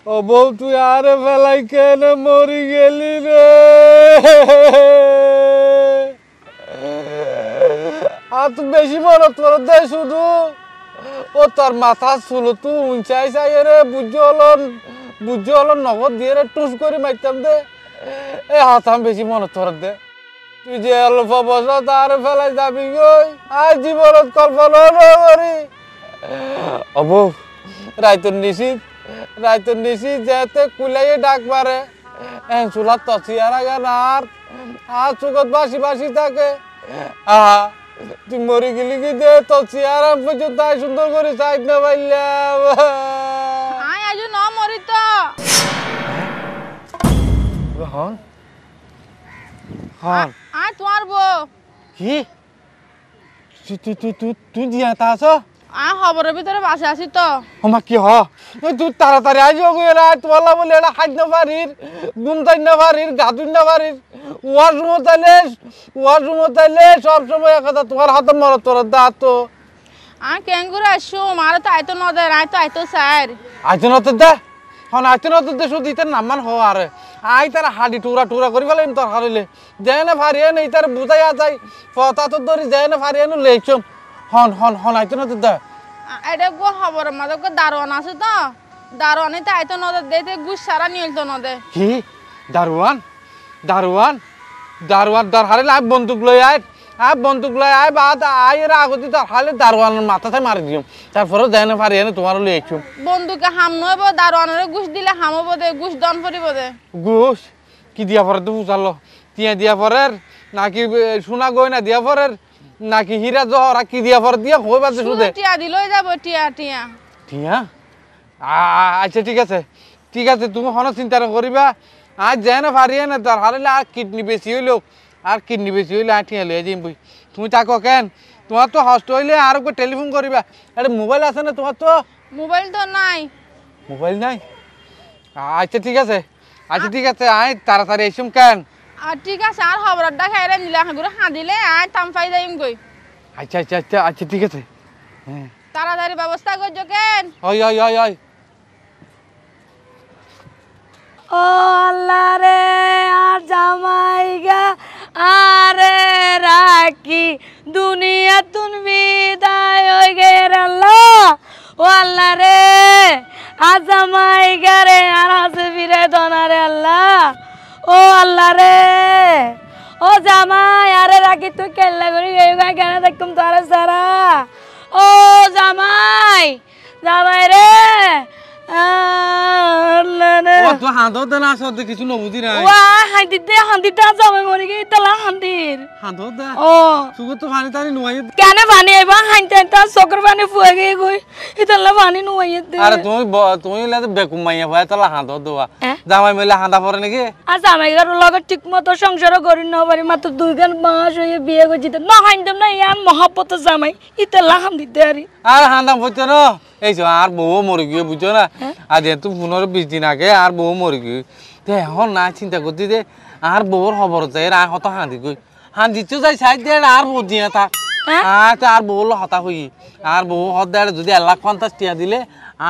ও বউ তুই আরে ফেলাই কেন মরি গেলি রে আর তুই বেশি বড় তোর দে শুধু ও তোর মাথা চুলো তুই উঁচাই চাই রে বুঝ হলো নগদ দিয়ে রে টুস করে মারতাম দে এ হাতাম বেশি মনে তোর দে তুই যে অল্প বছর তার ফেলাই যাবি গই আর জীবনত কল্পনা করি ও বউ রাইতর নিশি যেতে কুলাইয়ে ডাক পারে চুলার তসিয়ার আগে আর চুকত বাসি থাকে আহা তুই মরি গেলি কি দে তসিয়ার পর্যন্ত তাই সুন্দর করে সাইড না পাইলাম আজ ন মরি তো হন হন তোমার বউ কি তুই দিয়া তা আছ খবরের ভিতরে বাসে আছি তো আমার কি হ তুই তাড়াতাড়ি আইও গেলা তোলা বলে এটা খাদ্য পারির গুমতাই না পারির গাতুই না পারির ওয়াশরুম তাইলে সব সময় কথা তোমার হাতে মরত তোর দা তো কেঙ্গুর আসু মারে তো আইতো ন দে আইতো আইতো স্যার আইতো না তো দে হন আইতো না তো দে শুধু ইতার নামান হ আরে আই তার হাড়ি টুরা করি ফেলাম তোর হারিলে যায় না ফারিয়ে নেই তার বুঝাইয়া যাই পতা তো ধরি যায় না ফারিয়ে নো লেচম হন আইতো না তো দে এটা গো খবরের মাঝে গো দারোয়ান আছে তো দারোয়ানে তো আইতো ন দে গুছ সারা নিলতো ন দে কি দারোয়ান দর হারিলে আই বন্দুক লই আয় বাদ আয়ের আগতে তো হালে দারোয়ানের মাথাতে মারি দিও তারপরে যায় না ফারিয়ে তোমার লেচম বন্দুকে হাম নইব দারোয়ানের গুছ দিলে হামব দে গুছ দন পড়িব দে ঘুষ কি দিয়া পরে তো বুঝালো টিয়া দিয়া পরের নাকি সোনা গয়না দিয়া পরের নাকি হীরা জহরা কি দিয়া পরে দিয়া কই বাজে শুধু টিয়া দিলই যাব টিয়া টিয়া আচ্ছা ঠিক আছে তুমি হন চিন্তা করিবা আজ যায় না পারিয়ে না তার হারিলে আর কিডনি বেশি হইলো আর টিয়া লয়ে যাইম বই তুমি থাকো কেন তোমার তো হস্ট হইলে আর টেলিফোন করিবা আরে মোবাইল আছে না তোমার তো মোবাইল তো নাই মোবাইল নাই আচ্ছা ঠিক আছে আয় তাড়াতাড়ি এসম কেন ঠিক আছে আর খবরটা খাইরে নিলে হাগুরে হাঁদিলে আয় তাম পাই যাইম গই আচ্ছা ঠিক আছে হ্যাঁ তাড়াতাড়ি ব্যবস্থা করছো কেন হয় ও আল্লাহ রে আর জামাইগা আরে রাখি দুনিয়া তুন বিদায় হয়ে গের আল্লাহ ও আল্লাহ রে আর জামাইগা রে আর হাসে ফিরে দনারে আল্লাহ ও আল্লাহ রে ও জামাই আরে রাখি তুই কেল্লা করি গেগা কেন দেখুম তোরা সারা ও জামাই রে তো হাঁদর দেনা আসতে কিছু নবুঝি নাই ওয়া হাঁদিতে জামাই মরে গিয়ে তালা হাঁদির হাঁদর দে ও সুগত তো পানি টানি নুয়াই কেন পানি এবার হাঁইতে চক্র পানি ফুয়ে গিয়ে গই ইতালা পানি নুয়াই দে আরে তুমি লাগে বেকুম মাইয়া ভাই তালা হাঁদর দেওয়া জামাই মিলে হাঁদা পরে নাকি আর জামাইগার লগত ঠিক মতো সংসার করি না পারি মাত্র 2 মাস হয়ে বিয়ে করছি না হাঁইতাম না ইয়ার মহাপত জামাই ইতালা হাঁদিতে আর হাঁদাম বুঝছো না এই আর বউ মরে গিয়ে বুঝছো না আর যেহেতু 15-20 দিন আগে আর বউ মরে গিয়ে এখন না চিন্তা করতে দে আর বউর খবর যাই আর হত হাঁদি গই হাঁদিতে যাই সাইড দিয়ে আর বউ দিয়ে থাক আর বউ হতা হই আর বউ হত দেয় যদি 1,50,000 টিয়া দিলে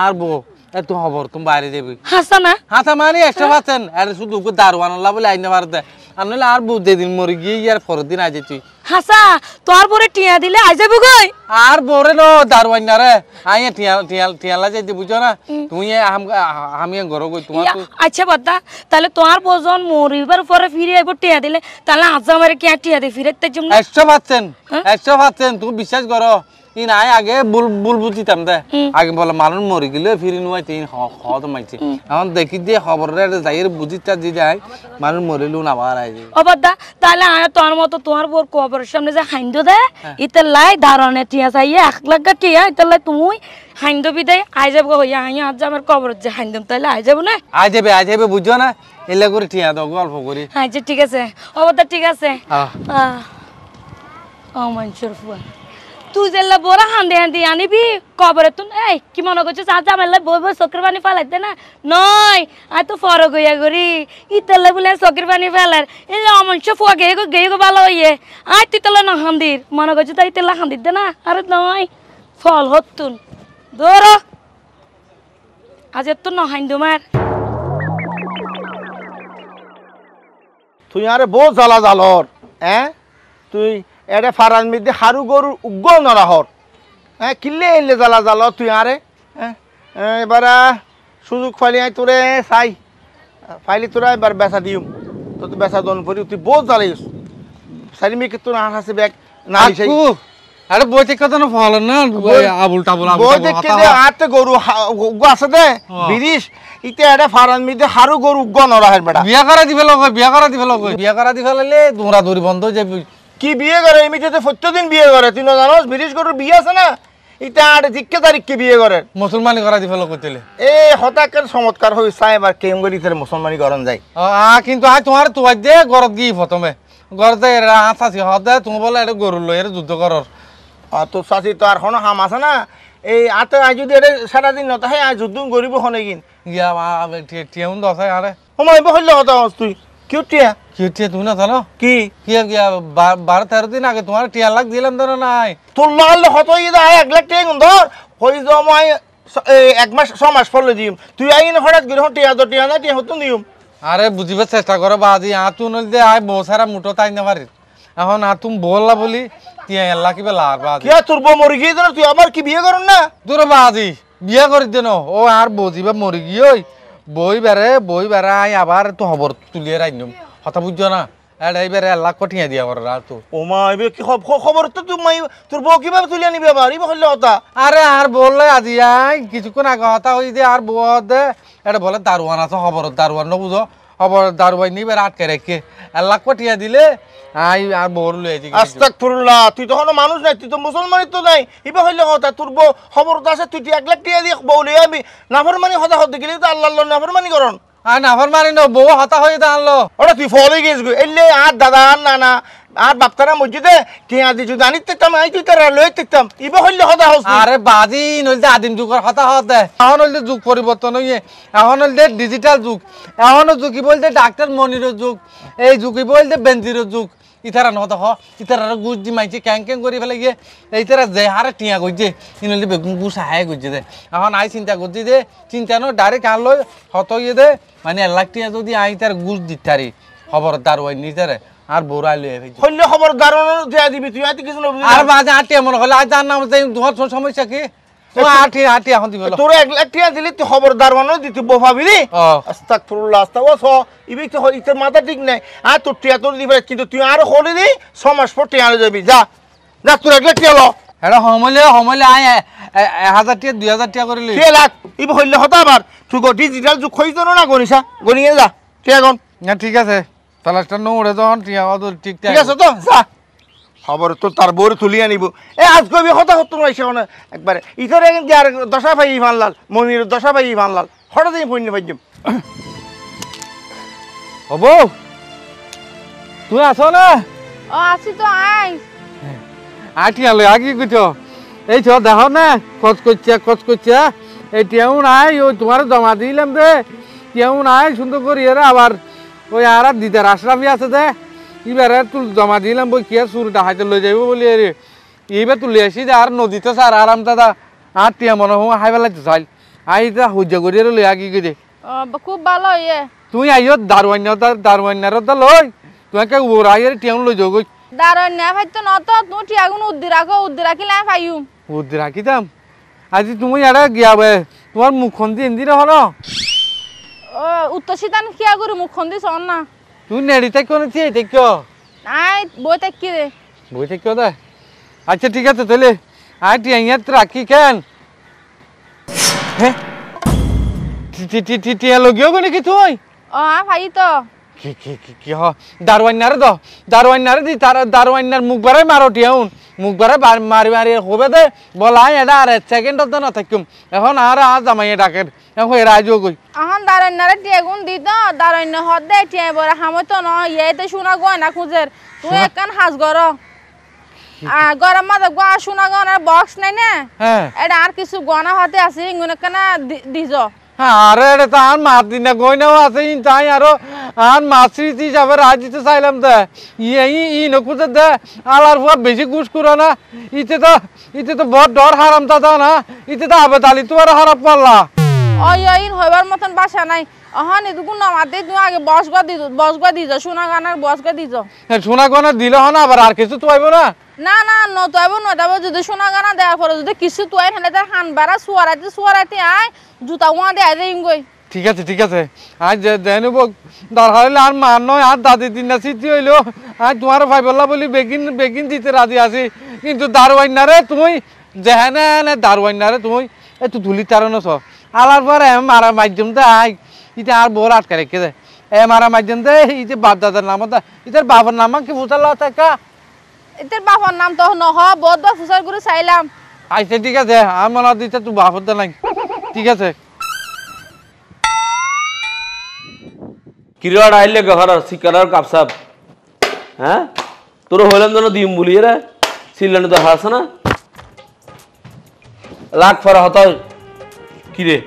আর বউ এত খবর তুমি বাইরে যাবি হাসা মানে 100% আর শুধু দারোয়ান বলে আইনে পারতে আর নইলে আর বউ যেদিন মরে গিয়ে আর পরের দিন আইছে তুই হাসা তোর পরে টিয়া দিলে আই যাবো গই আর বরে নো দারওয়ান না রে আইয়া টিয়া লা যাইতে বুঝো না তুই আমি ঘর গই তোমার আচ্ছা বাদা তাহলে তোমার বোজন মরিবার পরে ফিরে আইব টিয়া দিলে তাহলে আজ আমারে কি টিয়া দে ফিরেতে জম 100% তুমি বিশ্বাস করো ই নাই আগে বুঝিতাম দে আগে বলে মানুষ মরে গেলে ফিরে নুয়াইতে হত মাইছে এখন দেখি দিয়ে খবরে যাইয়ের বুঝিতা দি যায় মানুষ মরিলু না আবার আই ও বাদা তাহলে আয় তোর মতো তোমার বোর কবরের সামনে যে হাইন্দ দে ইতে লাই ধারণে টিয়া চাইয়ে 1 লাখ টিয়া ইতে লাই তুমি হাইন্দ বিদায় আই যাব হইয়া আইয়া আজ আমার কবরের যে হাইন্দ তাহলে আই যাব না আই যাবে বুঝছো না এলা করে টিয়া দাও গল্প করি আচ্ছা ঠিক আছে ও বাদা ঠিক আছে ও মনসুর ফুয়া তুই যেলা বড় হাঁদি আনিবি কবরে তুই এই কি মনে করছিস আজ আমার বই চক্র পানি ফেলাইতে না নয় আয় তো ফরক হইয়া করি ইতালে বলে চক্র পানি ফেলার এই যে অমনস ফুয়া গেয়ে ভালো হইয়ে আয় তুই তাহলে না হাঁদির মনে করছিস তাই তেলা হাঁদির দে না আরে নয় ফল হতুন ধর আজ এত ন হাঁদু মার তুই আরে বহু জ্বালা জালর হ্যাঁ তুই এটা ফারান মধ্যে হারু গরুর উগ্র নরাহর হ্যাঁ কিনলে এলে জ্বালা জাল তুই আরে হ্যাঁ এবার সুযোগ ফাইলি আই তোরে চাই ফাইলি তোরা এবার বেচা দিম তো তুই বেচা দন পরি তুই বহুত জ্বালাইস সারি মেয়েকে তোর আট আছে ব্যাগ না আরে বই থেকে তো ফল না আবুল টাবুল বই দেখে দে আতে গরু উগ্র আছে দে বিরিশ ইতে এটা ফারান মধ্যে হারু গরু উগ্র নরাহের বেটা বিয়া করা দিবে লোক বিয়া করা দিবে লাইলে দৌড়া দৌড়ি বন্ধ হয়ে যাবে কি বিয়ে করে এমনিতে প্রত্যেকদিন বিয়ে করে তুই না জানোস বিরিশ গরুর বিয়ে আছে না ইটা আট জিজ্ঞে তারিখকে বিয়ে করে মুসলমানি করা দিবে লোক করতে এই হঠাৎ চমৎকার হয়ে চাই এবার কেম করি মুসলমানি গরম যায় কিন্তু আজ তোমার তোয়ার দে গরত গিয়ে প্রথমে গরতে আছি হদে তুমি বলে এটা গরু লই এটা যুদ্ধ করর তোর চাষি তো আর কোনো হাম আছে না এই আতে আজ যদি এটা সারাদিন নতা হয় আজ যুদ্ধ গরিব হনে কিন গিয়া টিয়াউন দশাই আরে সময় হইলে হতা তুই কিউ টিয়া কি টিয়া তুমি না জানো কি কি গিয়া 12-13 দিন আগে তোমার টিয়া লাখ দিলাম ধরো নাই তোর লাগলে হত ইদা 1 লাখ টিয়া ধর হই জমাই 1 মাস 6 মাস পরে দিম তুই আইন হঠাৎ গিয়ে টিয়া না টিয়া হতো নিয়ম আরে বুঝিবার চেষ্টা করো বাজি আতুন দে আয় বউ সারা মুঠো তাই না পারি এখন তুমি বললা বলি টিয়া এল্লা কি বেলা আর বাজি কি তোর বউ মরে গিয়ে তুই আবার কি বিয়ে করন না তোর বাজি বিয়া করে দেন ও আর বুঝিবা মরি গিয়ে বই বেড়ে আই আবার তো খবর তুলিয়ে রাখলাম কথা বুঝছো না এইবারে লাখ কঠিয়া দিয়া করে আর তো ও মা এবে কি খবর তো তুই তোর বউ কিভাবে তুলিয়ে নিবে আবার ইবে হইলে হতা আরে আর বললে আজি আই কিছুক্ষণ আগে হতা হই দে আর বউ দে এটা বলে দারোয়ান আছে খবর দারোয়ান ন বুঝো খবর দারোয়ান নিবে আটকে রেখে লাখ কঠিয়া দিলে আই আর বউর লয়ে যাই আস্তাগফিরুল্লাহ তুই তো কোনো মানুষ নাই তুই তো মুসলমানই তো নাই ইবে হইলে হতা তোর বউ খবর তো আছে তুই 1 লাখ টাকা দিয়ে বউ লই আবি নাফরমানি হতা হতে গেলি তো আল্লাহর নাফরমানি করন আর নাফরমানি ন বউ হতা হই দাঁড়লো ওটা তুই ফলে গেছ গো এলে আর দাদা আর নানা আর বাপতারা মসজিদে টিয়া দি যদি আনিতে তাম আই তুই তারা লই তেতাম ইবে হইলে হতা হস আরে বাজি নইলে আদিম যুগের হতা হতে এখন হইলে যুগ পরিবর্তন হইয়ে এখন হইলে ডিজিটাল যুগ এখন যুগ বলতে ডাক্তার মনিরের যুগ এই যুগ বলতে বেঞ্জিরের যুগ ইতারা নহত হ ইতারা গুজ দি মাইছে ক্যাং করে ফেলে গিয়ে এইতারা যে হারে টিয়া করছে ইনলে বেগুন গু সাহায্য করছে দে এখন আই চিন্তা করছি দে চিন্তা ন ডাইরেক্ট আনলো হত ইয়ে দে মানে 1 লাখ টিয়া যদি আই তার গুজ দিতারি খবর দারোয়ান নিতারে আর বোরাই লয়ে ফেলছে হইলে খবর দারোয়ান দিয়া দিবি তুই আইতে কিছু না আর বাজে আটিয়া মনে হলে আজ জান নাম তোমার সমস্যা কি ও আটি এখন দিবে তোর 1 লাখ টাকা দিলি তুই খবর দারোয়ানও দিতে বফাবি রে আস্তাগফিরুল্লাহ আস্তাগফিরুল্লাহ ইবে তো ইতে মাথা ঠিক নাই আর তোর টিয়া তোর দিবে কিন্তু তুই আর হলি দি 6 মাস পর টিয়া যাবি যা যা তোর 1 লাখ টাকা ল এটা হমলে আয় 1000 টাকা 2000 টাকা করে লই 2 লাখ ইবে হইলে হতা আবার তুই গো ডিজিটাল যুগ হইতো না গনিসা গনিয়ে যা টিয়া গন না ঠিক আছে তালাশটা নো উড়ে যখন টিয়া অত ঠিক আছে তো যা খবর তো তার বউরে তুলিয়ে নিব এ আজ কবি হতা হতো না সেখানে একবারে ইথরে যার দশা ভাই ইমানলাল মনির দশা ভাই ইমানলাল হঠাৎ পণ্য ভাইজম হব তুই আছো না ও আসি তো আই আটিয়া লই আগি কইছ এই ছ দেখো না খচ করছে এই টিয়াও নাই ওই তোমার জমা দিলাম দে টিয়াও নাই সুন্দর করি এরা আবার ওই আর দিতে আশরাফি আছে দে এবারে তুল জমা দিলাম বই কি সুরটা হাইতে লই যাইব বলি আরে এইবার তুলে আসি যে আর নদীতে স্যার আরাম দাদা আর টিয়া মনে হয় হাই বেলাইতে চাইল আই তা সহ্য করি লই আগি গিয়ে খুব ভালো ইয়ে তুই আইও দারওয়ান্যার দা লই তুই কে ওর আইয়ের টিয়াও লই যাও গই দারুণ না ভাই তো নত তুই টিয়াগুন উদ্দি রাখিলে পাইম উদ্দি রাখিতাম আজি তুমি এটা গিয়াবে তোমার মুখখন দিয়ে এন্দি না হলো ও উত্তর শীতান কিয়া করে মুখখন দি শোন না তুই নেড়ি থাকো না তুই দেখো নাই বই থাকি রে বই থাকো দে আচ্ছা ঠিক আছে তাহলে আই টিয়া রাখি কেন হ্যাঁ টিয়া লগিও গো নাকি তুই ও ভাই তো কি হ দারওয়ান্যারে দি তার দারওয়ান্যার মুখ বাড়াই মারো টিয়াউন মুখ বাড়াই মারি হবে দে বলাই এটা আর 1 সেকেন্ডত না থাকিম এখন আর জামাই ডাকের এখন এরা আইজো গই এখন দারওয়ান্যারে টিয়াগুন দি তো দারওয়ান্যা হদ দে টিয়া বড় হামত ন ইয়েতে শোনা গয় না খুঁজের তুই একখান হাস গর গরম মাঝে গা শোনা গনার বক্স নাই না হ্যাঁ এটা আর কিছু গনা হতে আছে ইগুনে কেন দিজ আরে এটা তো আর মাছ দিন না গয়নাও আছে তাই আরো আর মাছরি হিসাবে রাজ দিতে চাইলাম দে ই নকুতে দে আলার ফুয়া বেশি গুছ করো না ইতে তো বড় ডর হারাম তা না ইতে তো আবে তালি তো আর হারাপ পারলা ওই ইন হইবার মতন বাসা নাই অহন এদুকু নামাতে তুমি আগে বসগা দিছো সোনা গানার বসগা দিছো সোনা গনা দিলে হন আবার আর কিছু তো আইব না না না নতাবো যদি সোনা গানা দেওয়ার পরে যদি কিছু তুই হেলে তার হান বাড়া সুয়ারাইতে আয় জুতা উয়া দেয় দেই গই ঠিক আছে আজ দেনব দরকার হলে আর মান নয় আর দাদি দিন না স্মৃতি হইলো আজ তোমার ভাই বললা বলি বেগিন দিতে রাজি আছি কিন্তু দারওয়াইন না রে তুমি যেহানে না দারওয়াইন না রে তুমি একটু ধুলি তারনো ছ আলার পরে মারা মাধ্যম দে আই ইটা আর বোর আটকে রেখে দে মারা মাধ্যম দে এই যে বাপ দাদার নাম ইটার বাবার নাম কি ফুটাল থাকা এটার বাবার নাম তো নহ বহুত ফুসার করে চাইলাম আচ্ছা ঠিক আছে আর মনে দিতে তুই বাপর দে নাই ঠিক আছে কিরড আইলে ঘর শিকার কাপসাপ হ্যাঁ তোর হইলাম যেন দিম বলি রে সিলেন তো হাস না লাখ ফরা হত কিরে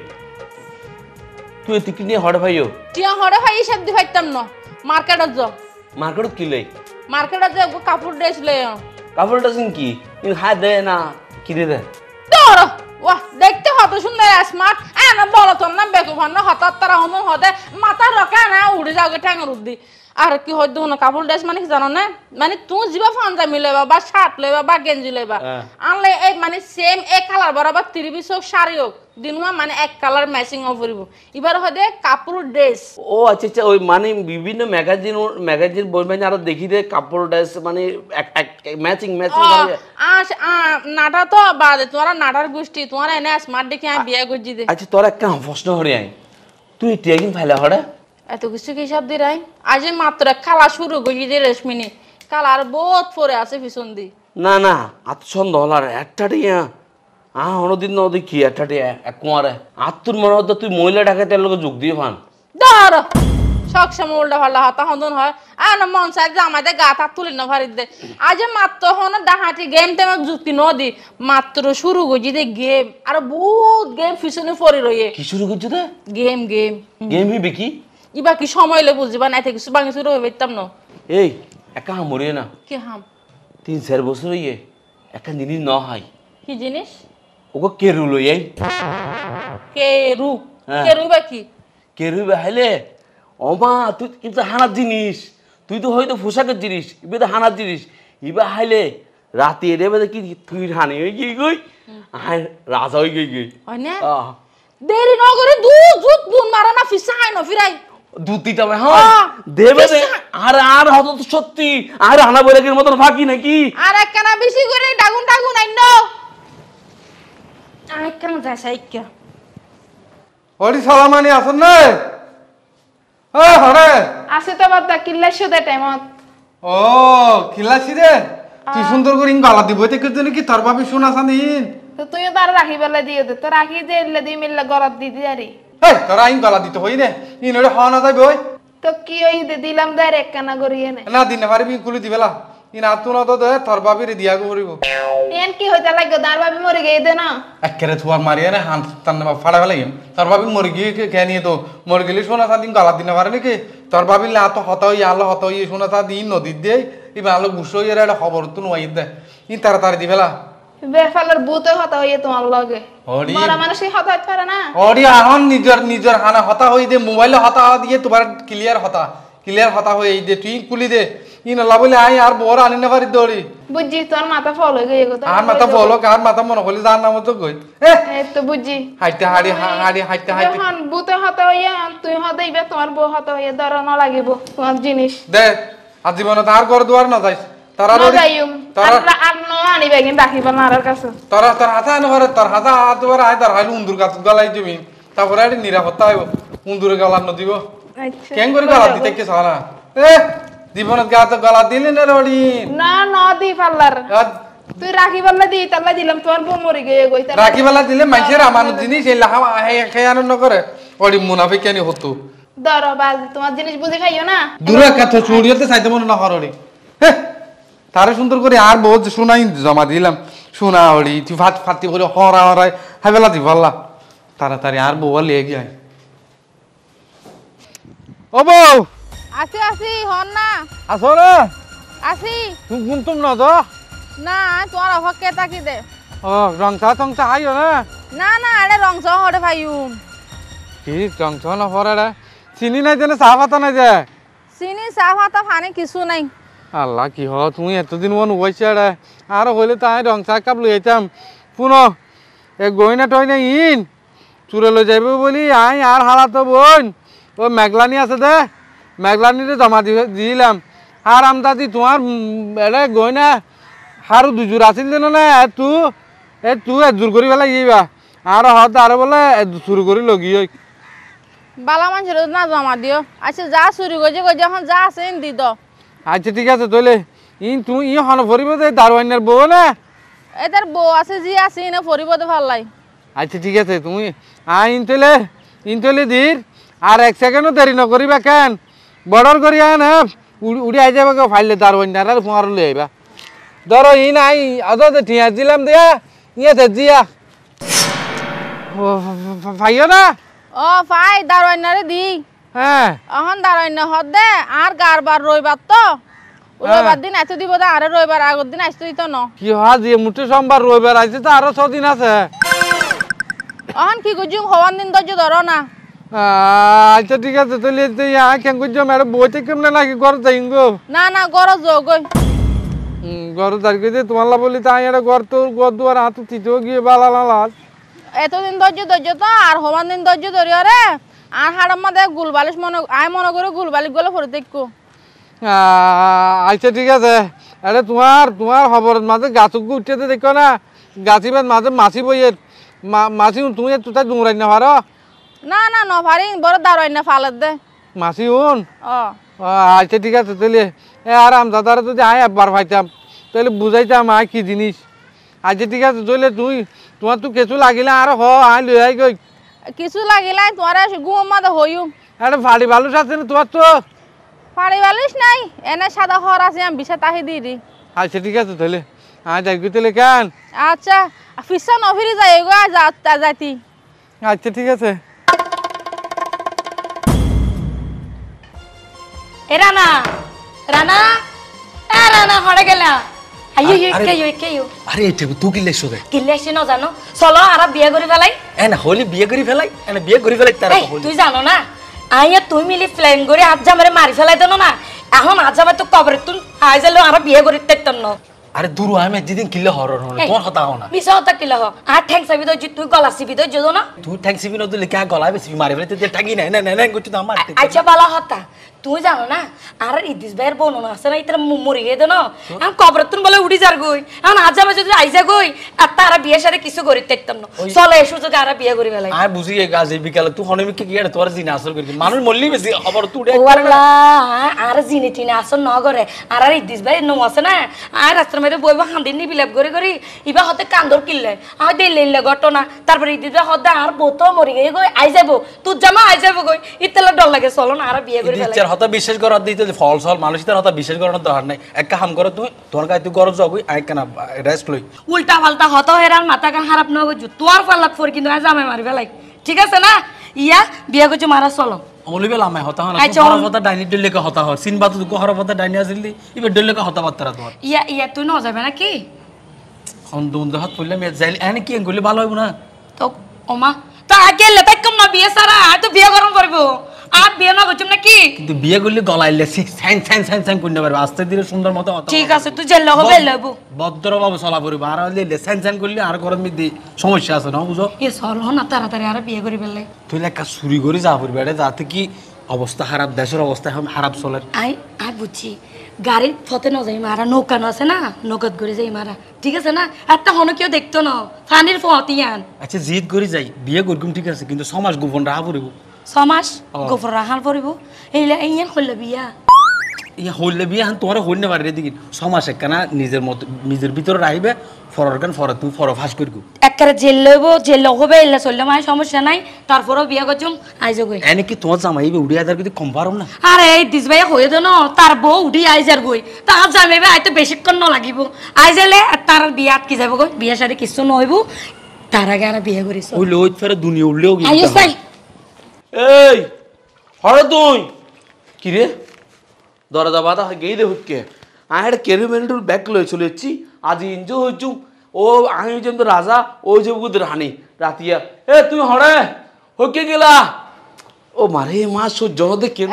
তুই এতিকি নিয়ে হড় ভাইও টিয়া হড়ে ভাই হিসাব দি পাইতাম না মার্কেটত যাও মার্কেটত কি লই মার্কেটত যে কাপড় ড্রেস লই কাপড়টা সিন কি ইন হাই দে না কি দে তোর ওয়াহ দেখতে কত সুন্দর স্মার্ট না বলো তোর নাম বেকুফান না হঠাৎ তারা হমন হতে মাথা রকা না উড়ে যাওগে ঠ্যাঙের উদ্দি আর কি হয়তো না কাপড় ড্রেস মানে কি জানো না মানে তুই যিবা পাঞ্জাবি লইবা বা শার্ট লইবা বা গেঞ্জি লইবা আনলে এই মানে সেম এক কালার বরাবর 30 হোক শাড়ি হোক দিনুয়া মানে এক কালার ম্যাচিং করিব এবার হদে কাপড় ড্রেস ও আচ্ছা ওই মানে বিভিন্ন ম্যাগাজিন বই মানে আর দেখি দে কাপড় ড্রেস মানে ম্যাচিং করে নাটা তো বাদে তোরা নাটার গোষ্ঠী তোরা এনে স্মার্ট দেখে আমি বিয়ে করছি দে আচ্ছা তোরা একটা প্রশ্ন হরে আই তুই টেগিন ফাইলা হড়া এত কিছু কি সব দি রাই আজ মাত্র খেলা শুরু করি যে রেশমিনি কালার বহুত পরে আছে পিছন দি না আত্মসন্দ হলার একটা টিয়া অনদিন ন দেখি একটা টিয়া এক কুমারে আত্মর মনে হতো তুই মহিলা ডাকাতের লোক যোগ দিয়ে ফান ধর সবসময় উল্টা পাল্টা হতা হন্দন হয় না মন চাই যে আমাদের গা হাত তুলি না ভারি দে আজ মাত্র হন ডাহাতি গেম টেম যুক্তি নদী মাত্র শুরু করছি দে গেম আর বহুত গেম পিছনে পড়ে রয়ে কি শুরু করছো রে গেম হইবে কি ইবা কি সময় লে বুঝিবা না থেকে সুবাঙ্গি শুরু হয়ে পাইতাম না এই একা মরিয়ে না কি হাম 3-4 বছর হইয়ে একটা জিনিস ন হয় কি জিনিস ওকে কেরু লই আই কেরু বা কি কেরু হাইলে ওমা তুই কিন্তু হানার জিনিস তুই তো হয়তো পোশাকের জিনিস ইবে তো হানার জিনিস ইবা হাইলে রাতে এরে কি তুই হানি হয়ে গই গই আয় রাজা হয়ে গই হয় না দেরি ন করে দুধ গুন মারা না ফিসাই না ফিরাই দুতিটা ভাই হ্যাঁ দেবে দে আর হতো তো সত্যি আর হানা বইলাকের মতন ফাঁকি নাকি আর একখানা বেশি করে ডাগুন আইন একখানা যায় সাইকা হরি সালামানি আসন না হরে আছে তো বাদ কিল্লা শুদে টাইমত ও খিলাসি রে তুই সুন্দর করে গালা দিব তে কেন কি তোর ভাবি শোনা সানিন তো তুইও তার রাখি বেলা দিয়ে দে তো রাখি যে এলে দি মিললে গরত দি দিয়ারি এই তোরা আইন গালা দিতে হই নে ইনরে হওয়া যাইবে ওই তো কি ওই দিলাম দার একখানা করিয়ে নে না দিনে পারবি কুলি দিবেলা ইন আতু না তো দে তোর ভাবিরে দিয়া করিব এন কি হইতা লাগে দার ভাবি মরে গই দে না একরে থুয়ার মারিয়া না হান তান ফাড়া ফেলাই তোর ভাবি মরে গিয়ে কে নিয়ে তো মরে গেলে সোনা সাদিন গালা দিনে পারে নাকি তোর ভাবি লা তো হত হই আলো হত হই সোনা সাদিন নদী দে ইবা আলো গুছো এর একটা খবর তো নই দে ইন তাড়াতাড়ি দিবেলা বেফালের ভূত হতা হইয়ে তোমার লগে মরা মানুষ হতা হইতে পারে না ওডি আহন নিজের হানা হতা হই দে মোবাইলে হতা দিয়ে তোমার ক্লিয়ার হতা হই দে তুই কুলি দে ইন লাবলে আই আর বড় আনি না পারি দড়ি বুঝছি তোর মাথা ফল হয়ে গই গো আর মাথা বলো কার মাথা মনে হলি জান নাম তো কই এই তো বুঝছি হাইতে হাইতে এখন ভূত হতা হইয়া তুই হদাইবে তোমার বউ হতা হইয়া দর না লাগিব তোমার জিনিস দে আজীবন তার ঘর দুয়ার না যাইস তারা আর ন আনিবে কিন্তু রাখিবা না আর কাছে তোর হাতে আনো ঘরে তোর হাতে হাত দুয়ার আয় তার হাইলু উন্দুর গাছ গলাই দিবি তারপরে এটি নিরাপত্তা হইব উন্দুরে গলা ন দিব আচ্ছা কেন করে গলা দিতে কি সালা জীবনত গাছ গলা দিলি না রড়ি না ন দি পাল্লার তুই রাখি পাল্লা দি তাল্লা দিলাম তোমার বউ মরে গই রাখি পাল্লা দিলে মাইসের আমার জিনিস এই লাহা খেয়ে আনন্দ করে ওডি মুনাফিক কেন হতো দর বাজ তোমার জিনিস বুঝে খাইও না দূরে কথা চুড়িয়েতে চাইতে মনে না হরড়ি তারে সুন্দর করে আর বহুত শোনাই জমা দিলাম শোনা হরি তুই ফাতি করে হরাই হাইবেলা দি ভাল্লা তাড়াতাড়ি আর বউ লিয়ে গিয়ে ও বউ আসি হন না আসো না আসি তুমি গুনতুম না তো না তোর হকে তাকি দে ও রংচা টংচা আইও না না আরে রংস হরে ভাইউম কি টংচন পরে রে চিনি নাই জানে চাহ পাতা নাই যে চিনি চাহ ভাতা ফানি কিছু নাই আল্লাহ কি হ তুমি এতদিন মন উবাইছে রে আর হইলে তাই রং চা কাপ লই আইতাম পুনো এ গইনা টইনা ইন চুরে লই যাইব বলি আই আর হালাতো বোন ও মেঘলানি আছে দে মেঘলানিতে জমা দিলাম আর আমদাদি তোমার এরে গইনা হারু দুজোর আছিল যেন না তুই একজোর করি পেলাই যাইবা আর হয়তো আর বলে চুরি করি লগি বালা মানুষের না জমা দিও আচ্ছা যা চুরি গজে গজে এখন যা আছে দি দ আচ্ছা ঠিক আছে তইলে তুমি হন ফরিব দে দারোয়ানের বউ না এদের বউ আছে জি আছে ইনে ফরিব দে ভাল লাই আচ্ছা ঠিক আছে তুমি ইনতলে দির আর এক সেকেন্ডও দেরি নকরিবা কেন বর্ডার করি আন উড়ি আই যাবে ফাইলে দারোয়ান আর ফুঁয়ার লই আইবা ধরো আই অত ঠিয়া দিলাম দিয়া ইয়ে দিয়া ভাইও না ও ফাই দারোয়ানারে দি হ্যাঁ এখন দারোয়ান হদ দে আর গারবার রইবার তো রইবার দিন আইতে দিব দে আরে রইবার আগর দিন আইতে দিত ন কি হয় যে মুঠে সোমবার রবিবার আইছে তো আরো 6 দিন আছে এখন কি গুজুং হওয়ান দিন ধৈর্য ধরো না আচ্ছা ঠিক আছে তাহলে তুই কেন করছো ম্যাডাম বইতে কেমনে নাকি ঘর যাই গো না না গরজ গই ঘর যাই গেছে তোমার লা বলি তাই এটা ঘর তো ঘর দুয়ার হাত তিতেও গিয়ে বালা লাল এতদিন ধৈর্য তো আর হওয়ান দিন ধৈর্য ধরিও রে আর হাড়ার মধ্যে গুলবালিশ মনে করে গুলবালিশ গলে ফরে দেখো আচ্ছা ঠিক আছে আরে তোমার খবরের মাঝে গাছকে উঠতে দেখো না গাছিবার মাঝে মাছি বইয়ের মাছি তুমি তুই ডুমরাই না পারো না না নভারি বড় দাঁড়াই না ফালত দে মাছি উন ও আচ্ছা ঠিক আছে তাহলে আর আমদাদারে যদি আয় একবার ভাইতাম তাহলে বুঝাইতাম আয় কি জিনিস আচ্ছা ঠিক আছে তাহলে তোমার তো কিছু লাগিলে আর আয় লই আই গই কিছু লাগিলাই তোমার ঘুম মাঝে হইও আরে ফাড়ি বালুস আছে না তোমার তো ফাড়ি বালিশ নাই এনে সাদা হর আছে আমি বিষা তাহি দি আচ্ছা ঠিক আছে তাহলে যাই গো তাহলে কেন আচ্ছা ফিসা নফিরি যাই গো যাইতি আচ্ছা ঠিক আছে এ রানা রানা রানা হড়ে গেলা আইয়ো আরে এটা তুই কি লেখছো রে কিল্লে আসি ন জানো চলো আর বিয়ে করে ফেলাই এনা হলি বিয়ে করি ফেলাই এনা বিয়ে করি ফেলাই তারা হলি তুই জানো না আইয়া তুই মিলি প্ল্যান করে আজ আমারে মারি ফেলাই দেন না এখন আজ আমার তো কবরে তুই আই যালো আর বিয়ে করে তেতন না আরে দূর আমি যেদিন কিলে হরর হল তোমার কথা হও না মিছা কথা কিলা হ আর ঠ্যাং চাবি তো তুই গলা চিবি তো যদো না তুই ট্যাঙ্ক সিবি না দিলে কে গলা বেশি মারি ফেলে তুই ঠ্যাঙ্কি না না না করছিস তো আমার আচ্ছা বালা হতা তুই জানো না আর ইদিস ভাইয়ের বোন আছে না ইতার মরি গিয়ে দেন এখন কবরে তুই বলে উড়ি যার গই এখন আজ আমার যদি আইসা গই আর তারা বিয়ে সারে কিছু করি তেতন না চলে এসো যদি আর বিয়ে করে ফেলাই আর বুঝি এই গাছ এই বিকালে তুই হনমিকে কি এটা তোর জিনা আসল করবি মানুষ মল্লি বেশি খবর তুই ওয়াল্লা আর জিনি টিনে আসন ন করে আর ইদিস ভাই নো আছে না আর রাস্তার মধ্যে বইবা খান্দিনি বিলাপ করে করি ইবা হতে কান্দর কিনলে আর দিল্লে ঘটনা তারপরে ইদিস ভাই হতে আর বতো মরি গিয়ে গই আই যাবো তুই জামা আই যাবো গই ইতলা ডর লাগে চলো না আর বিয়ে করে ফেলাই হতা বিশ্বাস করার দিতে ফল সল মানুষ তার হতা বিশ্বাস করানোর দরকার নাই এক কাম করো তুই তোর গায়ে তুই গরজ যাবি আই কেন রেস্ট লই উল্টা পাল্টা হতো হেরার মাথা কান খারাপ না গজু তোর পাল্লাত ফর কিন্তু আজ আমি মারি ফেলাই ঠিক আছে না ইয়া বিয়ে করছো মারা চলো বলি বেলা আমি হতা হনা তোর হতা ডাইনি ডলেকে হতা হ সিনবা তো কোহর হতা ডাইনি আসলি ইবে ডলেকে হতা বাত্তারা তোর ইয়া তুই ন যাবে নাকি কোন দুন হাত পড়লে মে যাইলি এনে কি গলি ভালো হইব না তো ওমা তো আগে লেতাই কম না বিয়ে সারা তো বিয়ে গরম করবো আর বিয়ে না করছো নাকি কিন্তু বিয়ে করলে গলাইলে সাইন সাইন সাইন সাইন করতে পারবে আস্তে ধীরে সুন্দর মতো হতা ঠিক আছে তুই জেল হবে লবো ভদ্রভাবে চলা পড়বে আর হইলে সাইন সাইন করলে আর ঘরের মধ্যে সমস্যা আছে না বুঝো এ চল না তাড়াতাড়ি আর বিয়ে করে ফেললে তুই লেখা চুরি করে যা পড়বে এটা যাতে কি অবস্থা খারাপ দেশের অবস্থা এখন খারাপ চলে আই বুঝছি গাড়ির ফতে ন যাই মারা নৌকা আছে না নৌকাত করে যাই মারা ঠিক আছে না একটা হনো কেউ দেখতো না ফানির ফতিয়ান আচ্ছা জিদ করে যাই বিয়ে করগুম ঠিক আছে কিন্তু সমাজ গোপন রাখা পড়িব 6 মাস গোফর রাখার পড়িব এইলা এইয়ান হইল বিয়া ইয়া হইলে বিয়ে এখন তোমার হইল না পারে দেখি সমাজ একখানা নিজের মতো নিজের ভিতরে রাখবে ফরর গান ফর তুই ফর ফাঁস করবো একবারে জেল লইব জেল হবে এলা চললে মাই সমস্যা নাই তারপরও বিয়া করছুম আইজ গই এনে কি তোমার জামাই উড়িয়া দার কিন্তু কম পারো না আরে এই দিস ভাই হয়ে দেন তার বউ উঠি আইজার গই তার জামাইবে আইতে বেশিক্ষণ ন লাগিব আইজালে তার বিয়া আটকি যাব গই বিয়া সারি কিছু নহইব তার আগে আর বিয়া করিস ওই লোক ফেরে দুনিয়া উড়লেও আইস ভাই এই হরে তুই কি রে দরজা বাধা গেই দে হুটকে আহের কেরিমেন্টুর ব্যাগ লয়ে চলে যাচ্ছি আজ ইঞ্জো হইছু ও আমি যেমন রাজা ও যে বুদ রানী রাতিয়া এ তুই হরে হকে গেলা ও মারে মা সহ্য হতে কেন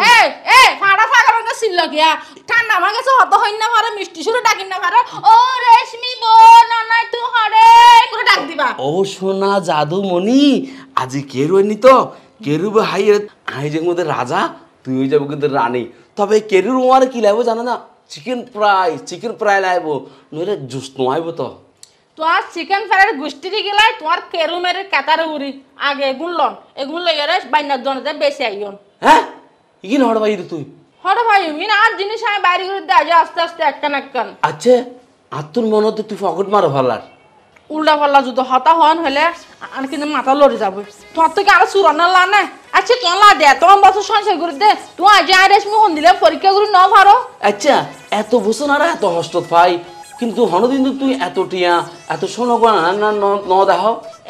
এই ফাড়া ফাগার কা সিল গিয়া ঠান্ডা মা গেছে হত হইন না পারে মিষ্টি সুরে ডাকিন না পারে ও রেশমি বোন নাই তুই হরে করে ডাক দিবা ও সোনা জাদুমণি আজি কেরুনি তো কেরুবে হাই আইজের মধ্যে রাজা তুই হয়ে যাবো কিন্তু রানী তবে কেরুর ওমারে কি লাগবো জানো না চিকেন ফ্রাই লাগবো নইলে জুস নোয়াইবো তো তোমার চিকেন ফ্রাইয়ের গুষ্টি দি গেলাই তোমার কেরু মেরে কাতারে উড়ি আগে এগুন লইয়া রে বাইনার দনতে বেশি আইয়ন হ্যাঁ ইগিন হড় ভাই তুই হরে ভাই মিন আর জিনিস আমি বাইরে করে দে আজ আস্তে আস্তে একখান আচ্ছা আর তোর মনে হতে তুই ফকট মারো ভালার উল্টা পাল্লা যদি হতা হন হলে আর কিন্তু মাথা লড়ে যাবে তোমার থেকে আরো সুরানো লা না আচ্ছা তোমার লা দে তোমার বছর সংসার করে দে তুই আজ আর রেশমি হন দিলে পরীক্ষা করে ন ভারো আচ্ছা এত বছর আর এত হস্ত পাই কিন্তু হনদিন তুই এত টিয়া এত শোনো না ন দেখ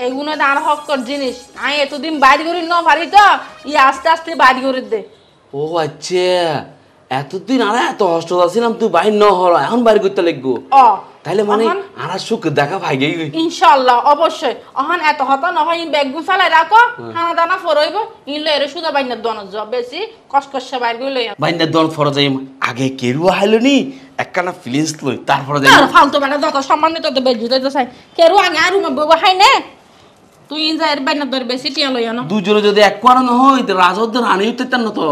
এইগুলো আর হক্কর জিনিস আমি এতদিন বাইরে করে ন পারি তো ই আস্তে আস্তে বাইরে করে দে ও আচ্ছা এতদিন আর এত হস্ত আছিলাম তুই বাইর ন হল এখন বাইর করতে লাগবো ও তাইলে মানে আর সুখ দেখা ভাই গেই ইনশাআল্লাহ অবশ্যই অহন এত হতা নহয় ইন ব্যাগ গুন ফেলাই রাখো খানা দানা ফরইব ইনলে এর সুদা বাইনা দন জব বেশি কষ্ট বাইর গই লই বাইনা দন ফর যাই আগে কেরু হাইলো নি একখানা ফিলিংস লই তারপর যাই আর ফালতু বেটা যত সম্মানিত তো বেজি তো চাই কেরু আগে আর রুমে বব হাই নে তুই ইন যাই বাইনা দর বেশি টিয়া লই না দুজনে যদি এক কোয়ার না হই তো রাজদ রানী হইতে না তো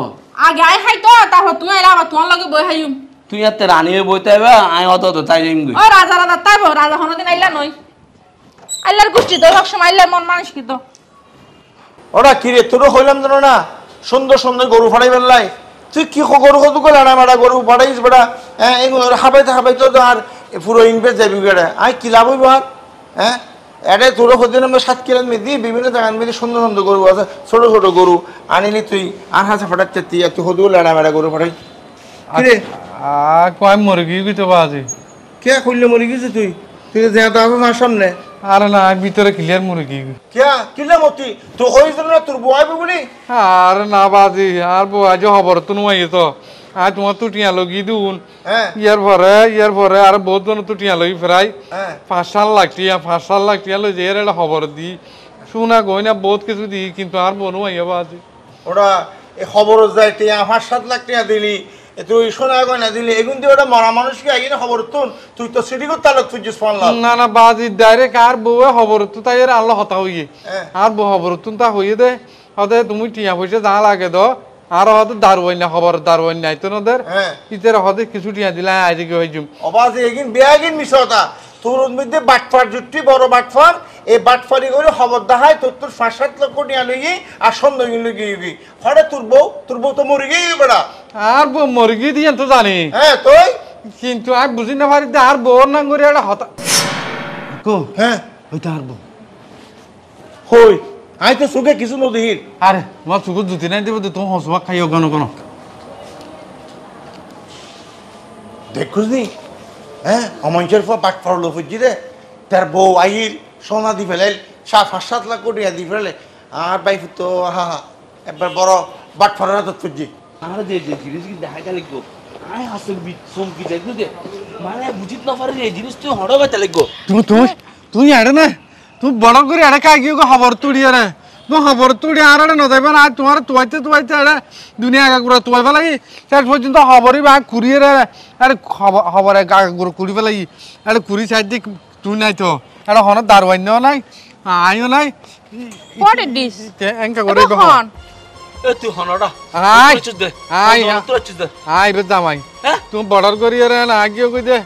আগে আই হাই তো তারপর তুমি এরা আবার তোমার লগে বই হাইম তুই এত রানী হয়ে বইতে হবে আই অত তাই যাইম গই ও রাজা তাইবো রাজা হনদিন আইলা নই আইলার গুষ্টি তো এক সময় আইলার মন মানুষ কি তো ওরা কি রে তোরও হইলাম জানো না সুন্দর সুন্দর গরু ফাড়াই বেললাই তুই কি গরু কত করে আনা মারা গরু ফাড়াইস বেড়া হ্যাঁ এই হাবাইতে তো আর পুরো ইনভেস্ট যাবি বেড়া আই কি লাভ হইব আর হ্যাঁ এটা তোরও হতে আমরা 7 কিলো মেদি বিভিন্ন জায়গায় মেদি সুন্দর সুন্দর গরু আছে ছোট ছোট গরু আনিলি তুই আর হাসা ফাটাচ্ছে তুই এত হদু লাড়া মারা গরু ফাড়াই কিরে কয় মুরগি তো বাজে কে খুললে মরে গেছে তুই তুই যেতে হবে মার সামনে আরে না ভিতরে ক্লিয়ার মুরগি কে কিলে মতি তো হইছিল না তোর বয়বে বলি আরে না বাজি আর বউ আজ খবর তো নয় তো আর তোমার তো টিয়া লগি দুন হ্যাঁ ইয়ার পরে আর বহুত জন তো টিয়া লগি ফেরাই হ্যাঁ 5 লাখ টিয়া লই যে এর খবর দি শুনা গই না বহুত কিছু দি কিন্তু আর বনু আইয়া বাজি ওরা এই খবর যায় টিয়া 5-7 লাখ টাকা দিলি তুই শোনা গয়না দিলি এগুন দিয়ে ওটা মরা মানুষকে আগে না খবর তুই তো সিটি করতে তালক তুই যে শুনলাম না না বাজি ডাইরেক্ট আর বউ খবর তো তাই এর আল্লাহ হতা হইয়ে আর বউ খবর তো তা হইয়ে দে হতে তুমি টিয়া পয়সা যা লাগে দ আর হতে দারুয়াই না খবর দারুয়াই নাই তো নদের ইতের হতে কিছু টিয়া দিলা আইজে কি হইজুম অবাজ এগিন বেয়াগিন মিশতা তোর মধ্যে বাটফার জুটি বড় বাটফার এই বাটফারি করে খবর দেখায় তোর 5-7 লক্ষ টিয়া লইয়ে আর সন্দেহ লইয়ে হরে তোর বউ তো মরে গিয়ে বেড়া আর বউ মুরগি দিয়ে তো জানি হ্যাঁ তুই কিন্তু আর বুঝি না পারি আর বউর নাম করে একটা হতা কো হ্যাঁ ওইটা আর বউ হই আই তো সুখে কিছু নদীর আরে তোমার চুকুর জুতি নাই দেবো তুমি হসবা খাইও কেন কেন দেখুস নি হ্যাঁ অমঞ্চের পর বাট পড়লো ফুজি রে তার বউ আইল সোনা দি ফেলে 5-7 লাখ কোটি দি ফেলে আর বাইফ তো হা একবার বড় বাট ফড়া তো ফুজি আর যে জিনিস কি দেখা গেল গো আই হাসল বি চমকি যাই দে মানে বুঝিত না পারে এই জিনিস তুই হড় বাইতে লাগবো তুই আড়ে না তুই বড় করে আড়ে খাই গিয়ে খবর তুড়িয়ে রে তুই খবর তুড়ি আর আড়ে নজাইবে না তোমার তুয়াইতে আড়ে দুনিয়া আগা করে তুয়াই ফেলাই শেষ পর্যন্ত খবরই বা কুড়িয়ে রে আরে খবর আগা করে কুড়ি ফেলাই আরে কুড়ি সাইড দিয়ে তুই নাই তো আরে হন দারওয়াইনও নাই আইও নাই What is this? এঙ্কা করে হন এ তুই হনড়া আই দে আই তোর দে আই রে জামাই তুমি বর্ডার করিয়ে রে না আগিয়ে কই দে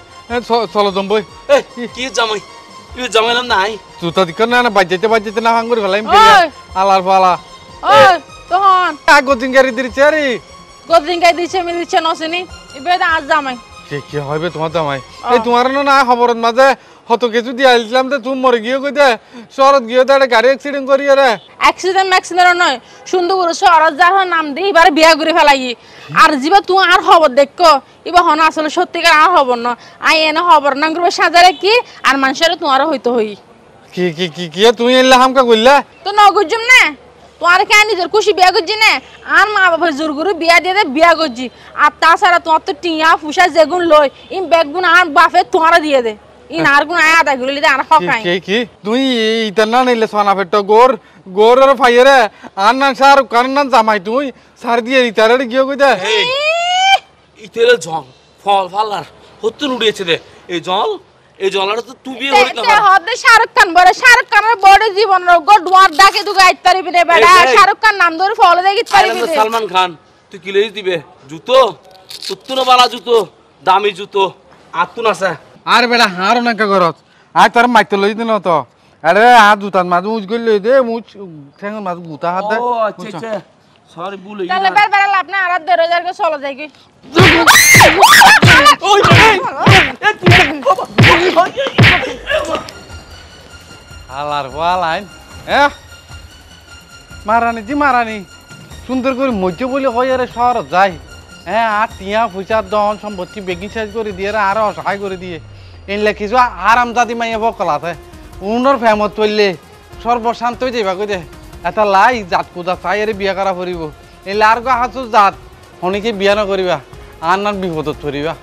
চলো জম্বই এ কি জামাই ইউ জামাইলাম নাই জুতা দিক না বাজেতে না হাঙ্গুর ফেলাই ওই আলার ফালা ওই তো হন গদিন গাড়ি দিচ্ছে আরে গদিন গাই দিছে মি দিছে নসিনি ইবে আজ জামাই কি হইবে তোমার জামাই এই তোমার না খবরের মাঝে হত কিছু দিয়ে আইলাম তো তুমি মরে গিয়ে কই দে শহরত গিয়ে দে গাড়ি অ্যাক্সিডেন্ট করিয়ে রে অ্যাক্সিডেন্ট নয় সুন্দর করে শহরত যাওয়ার নাম দিয়ে এবার বিয়া করে ফেলাই আর যিবা তুই আর খবর দেখো এবার হন আসলে সত্যিকার আর খবর না আই এনে খবর না করবে সাজারে কি আর মানুষের তোমার হইতো হই কি কি কি কি তুমি এলা হামকা কইলা তো ন গুজুম না তোমার কে নিজের খুশি বিয়া করছি না আর মা বাবা জোর করে বিয়া দিয়ে বিয়া করছি আর তাছাড়া তোমার তো টিয়া ফুসা যেগুন লই ইম ব্যাগগুন আর বাপে তোমার দিয়ে দে ইনার গুণ আদা গুলি দে আর হকাই কি তুই ইতার না নিলে সোনা ফেট্টো গোর আর ফাইরে আর না সার কারণ না জামাই তুই সার দিয়ে ইতারে গিয়ে কই দে ইতের জল ফল ফালার হত্যুন উড়িয়েছে দে এই জলটা তো তুই বিয়ে হইতে তে হদে শাহরুখ খান বড় শাহরুখ খানের বড় জীবন রোগ ডুয়ার ডাকে দুগা ইত্তারি বিনে বেড়া শাহরুখ খান নাম ধরে ফল দে ইত্তারি বিনে সালমান খান তুই কি লইস দিবে জুতো তুত্তুনো বালা জুতো দামি জুতো আতুন আছে আর বেড়া হার না কা করত আর তোর মাইতে লই দিন তো আরে আ দুতান মাঝে মুজ গই লই দে মুজ ঠ্যাং মাঝে গুতা হাত দে ও আচ্ছা সরি ভুল হই তাহলে বের লাভ না আর 2000 কে চলে যাই কি ওই আলার ওয়ালাইন মারানি সুন্দর করে মধ্য বলে হয় আরে শহর যাই আর টিয়া পয়সা দন সম্পত্তি বেগি সাইজ করে দিয়ে আরো অসহায় করে দিয়ে এনলে কিছু আরাম জাতি মাইয়া বকলাতে উনর ফেমত চললে সর্বশান্ত হয়ে যাইবা কই দে এটা লাই জাত কুদা চাই আরে বিয়া করা পড়িব এলে আর গো হাতু জাত অনেকে বিয়া না করিবা আর নান বিপদত পড়িবা